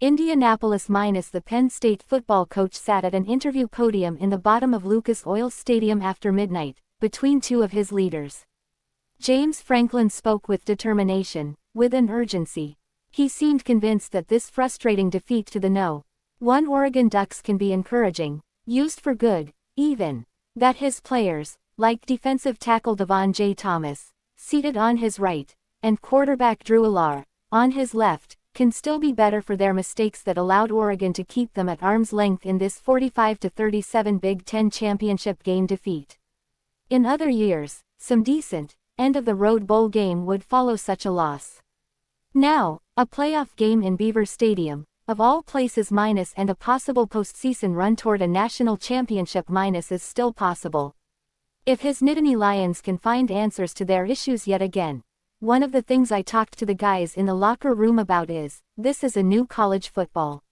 Indianapolis minus the Penn State football coach sat at an interview podium in the bottom of Lucas Oil Stadium after midnight, between two of his leaders. James Franklin spoke with determination, with an urgency. He seemed convinced that this frustrating defeat to the No.1 Oregon Ducks can be encouraging, used for good, even. That his players, like defensive tackle Devon J. Thomas, seated on his right, and quarterback Drew Allar, on his left, can still be better for their mistakes that allowed Oregon to keep them at arm's length in this 45-37 Big Ten championship game defeat. In other years, some decent, end-of-the-road bowl game would follow such a loss. Now, a playoff game in Beaver Stadium, of all places minus and a possible postseason run toward a national championship minus is still possible. If his Nittany Lions can find answers to their issues yet again. One of the things I talked to the guys in the locker room about is, this is a new college football.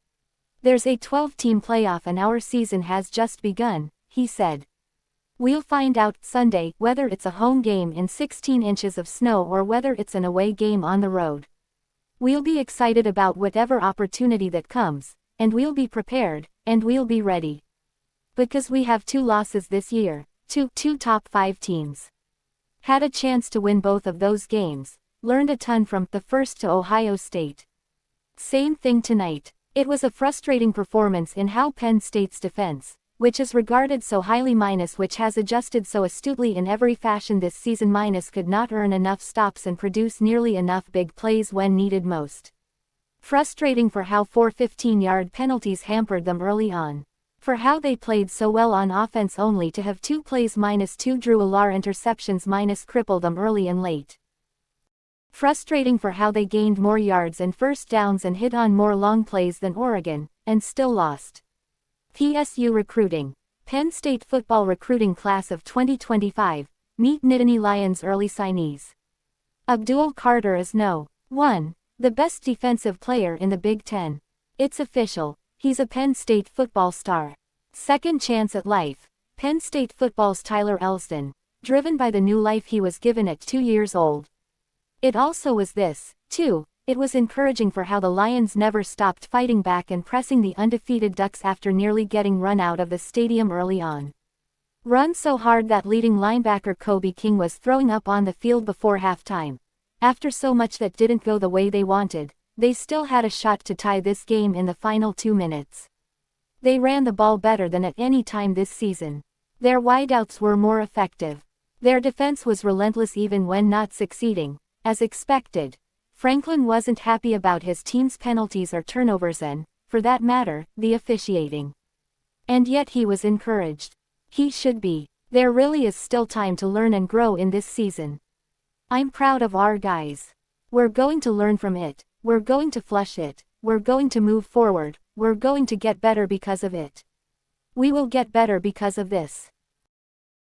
There's a 12-team playoff and our season has just begun, he said. We'll find out Sunday whether it's a home game in 16 inches of snow or whether it's an away game on the road. We'll be excited about whatever opportunity that comes, and we'll be prepared, and we'll be ready. Because we have 2 losses this year, two top 5 teams. Had a chance to win both of those games, learned a ton from the first to Ohio State. Same thing tonight. It was a frustrating performance in how Penn State's defense, which is regarded so highly minus which has adjusted so astutely in every fashion this season minus could not earn enough stops and produce nearly enough big plays when needed most. Frustrating for how 4 15-yard penalties hampered them early on. For how they played so well on offense only to have 2 plays minus 2 Drew Allar interceptions minus cripple them early and late. Frustrating for how they gained more yards and first downs and hit on more long plays than Oregon, and still lost. PSU recruiting. Penn State football recruiting class of 2025, meet Nittany Lions early signees. Abdul Carter is No.1, the best defensive player in the Big Ten. It's official. He's a Penn State football star. Second chance at life. Penn State football's Tyler Elston, driven by the new life he was given at 2 years old. It also was this, too. It was encouraging for how the Lions never stopped fighting back and pressing the undefeated Ducks after nearly getting run out of the stadium early on. Run so hard that leading linebacker Kobe King was throwing up on the field before halftime. After so much that didn't go the way they wanted, they still had a shot to tie this game in the final 2 minutes. They ran the ball better than at any time this season. Their wideouts were more effective. Their defense was relentless even when not succeeding, as expected. Franklin wasn't happy about his team's penalties or turnovers and, for that matter, the officiating. And yet he was encouraged. He should be. There really is still time to learn and grow in this season. I'm proud of our guys. We're going to learn from it. We're going to flush it, we're going to move forward, we're going to get better because of it. We will get better because of this.